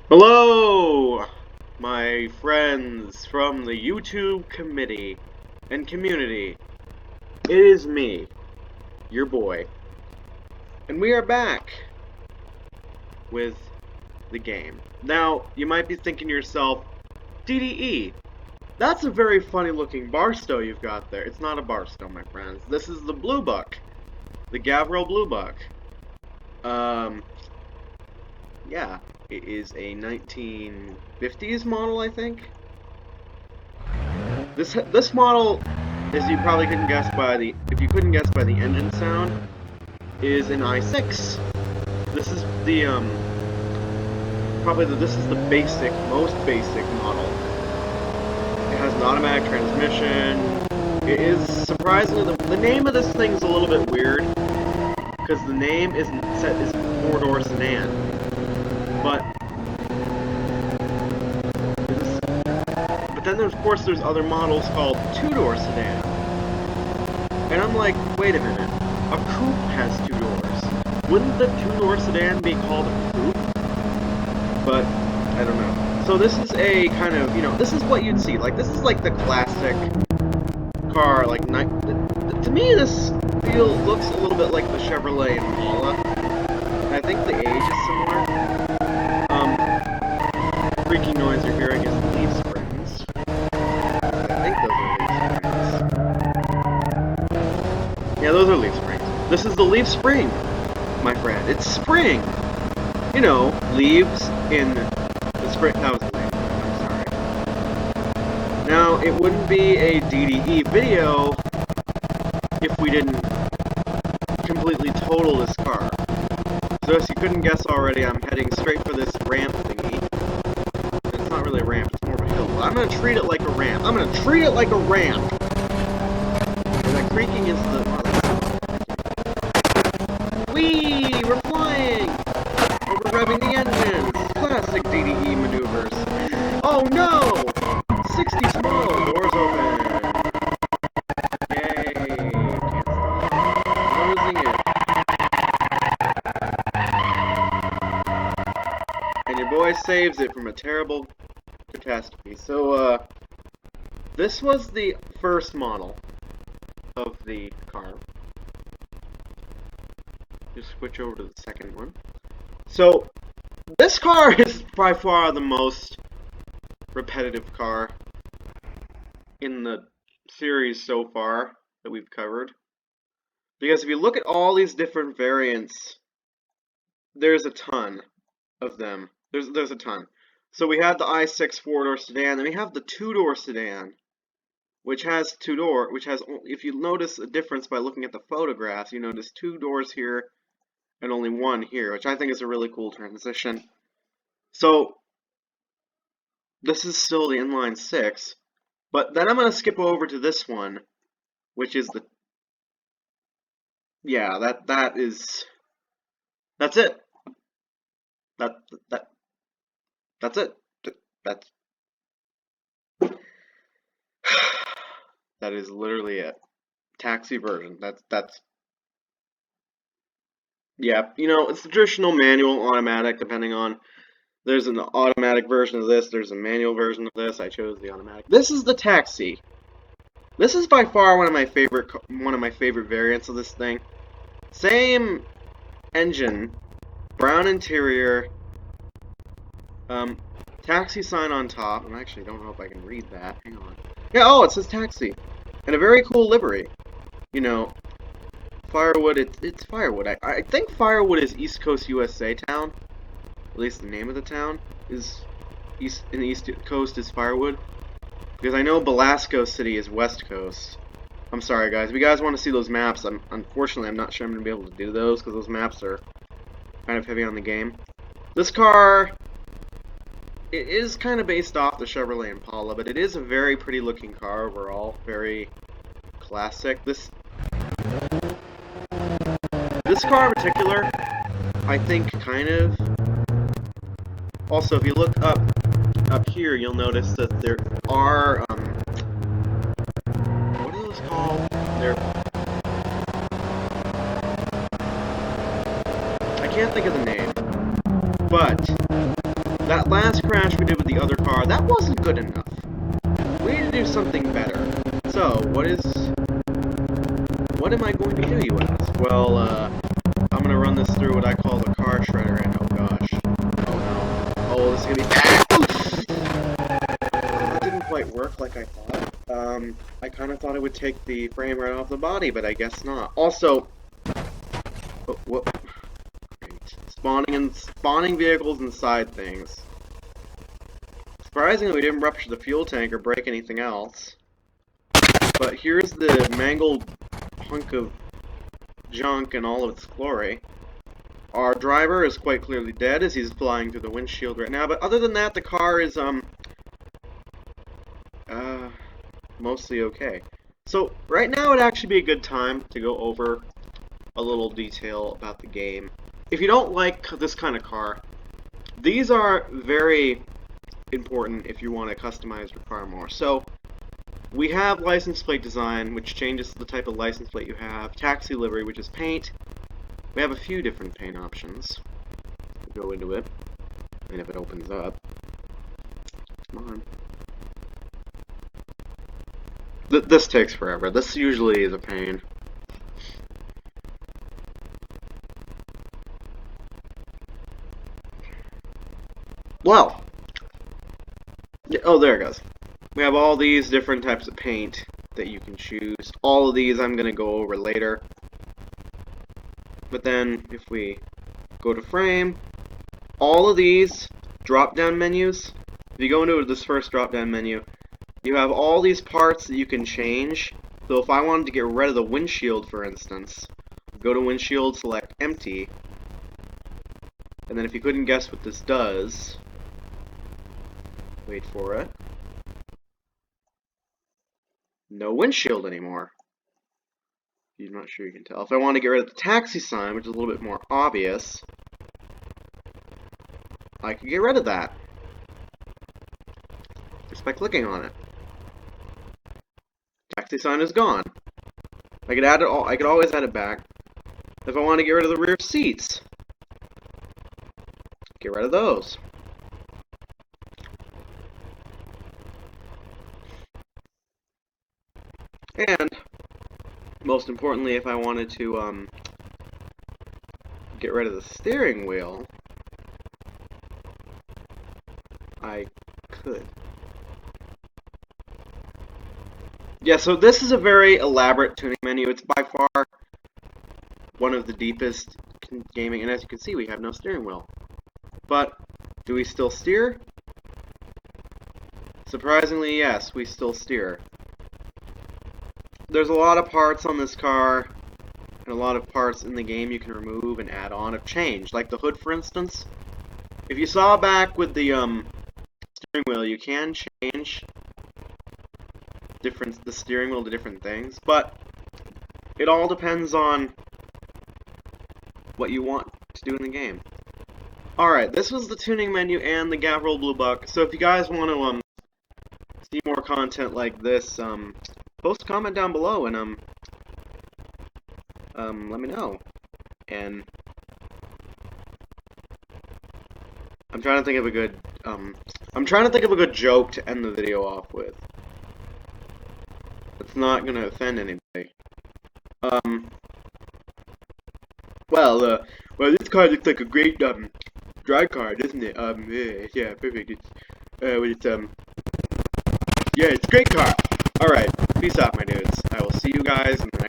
Hello, my friends from the YouTube committee and community. It is me, your boy, and we are back with the game. Now, you might be thinking to yourself, DDE, that's a very funny looking barstow you've got there. It's not a barstow, my friends. This is the Bluebuck, the Gavril Bluebuck. Yeah, it is a 1950s model, I think. This model, as you probably couldn't guess by the engine sound, is an i6. This is the this is the most basic model. It has an automatic transmission. It is surprisingly the name of this thing is a little bit weird because the name is four-door sedan, but then of course there's other models called two-door sedan. And I'm like, wait a minute, a coupe has two doors. Wouldn't the two-door sedan be called a coupe? But, I don't know. So this is a kind of, this is what you'd see. Like, this is like the classic car, like, to me this looks a little bit like the Chevrolet Impala. And I think the age is similar. Creaking noise you're hearing is leaf springs. I think those are leaf springs. Yeah, those are leaf springs. This is the leaf spring, my friend. It's spring. You know, leaves in the spring. That was lame. I'm sorry. Now, it wouldn't be a DDE video if we didn't completely total this car. So as you couldn't guess already, I'm heading straight for this ramp thingy. It's not really a ramp, it's more of a hill. But I'm gonna treat it like a ramp. I'm gonna treat it like a ramp! And that creaking is the... Whee! We're flying! Oh, we're revving the engines! Classic DDE maneuvers. Oh no! 60 small! Doors open! Yay! Can't stop. Losing it. And your boy saves it from a terrible catastrophe. So, this was the first model of the car. Just switch over to the second one. So, this car is by far the most repetitive car in the series so far that we've covered. Because if you look at all these different variants, there's a ton of them. There's a ton. So we have the i6 four-door sedan, then we have the two-door sedan, which has if you notice a difference by looking at the photographs, you notice two doors here and only one here, which I think is a really cool transition. So this is still the inline six, but then I'm going to skip over to this one, which is the that's it. That's it. That is literally it. Taxi version. Yeah, it's the traditional manual, automatic, depending on. There's an automatic version of this, there's a manual version of this. I chose the automatic. This is the taxi. This is by far one of my favorite variants of this thing. Same engine, brown interior, taxi sign on top. I actually don't know if I can read that. Hang on. Yeah, oh, it says taxi. And a very cool livery. Firewood, it's Firewood. I think Firewood is East Coast USA town. At least the name of the town is in the East Coast is Firewood. Because I know Belasco City is West Coast. I'm sorry guys, if you guys want to see those maps, unfortunately I'm not sure I'm going to be able to do those because those maps are kind of heavy on the game. This car, it is kind of based off the Chevrolet Impala, but it is a very pretty looking car overall. Very classic. This car in particular, I think kind of... Also, if you look up here, you'll notice that there are, what are those called? I can't think of the name, but that did with the other car, that wasn't good enough. We need to do something better. So, what am I going to do, you ask? Well, I'm gonna run this through what I call the car shredder, and oh gosh. Oh no. Oh, this is gonna be That didn't quite work like I thought. I kind of thought it would take the frame right off the body, but I guess not. Also, what? Great. Spawning vehicles inside things. Surprisingly, we didn't rupture the fuel tank or break anything else. But here's the mangled hunk of junk in all of its glory. Our driver is quite clearly dead as he's flying through the windshield right now, but other than that, the car is, mostly okay. So, right now would actually be a good time to go over a little detail about the game. If you don't like this kind of car, these are very important if you want to customize your car more. So, we have license plate design, which changes the type of license plate you have. Taxi livery, which is paint. We have a few different paint options. We'll go into it, and if it opens up. Come on. This takes forever. This usually is a pain. Well. Yeah, oh, there it goes. We have all these different types of paint that you can choose. All of these I'm going to go over later. But then, if we go to frame, all of these drop-down menus, if you go into this first drop-down menu, you have all these parts that you can change. So if I wanted to get rid of the windshield, for instance, go to windshield, select empty, and then if you couldn't guess what this does, wait for it, no windshield anymore. I'm not sure you can tell. If I want to get rid of the taxi sign, which is a little bit more obvious, I can get rid of that just by clicking on it. Taxi sign is gone. I could add it all. I could always add it back. If I want to get rid of the rear seats, get rid of those. And most importantly, if I wanted to get rid of the steering wheel, I could. Yeah, so this is a very elaborate tuning menu. It's by far one of the deepest in gaming, and as you can see, we have no steering wheel. But, do we still steer? Surprisingly, yes, we still steer. There's a lot of parts on this car, and a lot of parts in the game you can remove and add on have changed. Like the hood, for instance. If you saw back with the steering wheel, you can change the steering wheel to different things, but it all depends on what you want to do in the game. Alright, this was the tuning menu and the Gavril Bluebuck. So if you guys want to see more content like this, post a comment down below and let me know. And I'm trying to think of a good joke to end the video off with. It's not gonna offend anybody. Well, this car looks like a great drag car, doesn't it? Yeah, perfect. Yeah, it's a great car. Alright, peace out, my dudes. I will see you guys in the next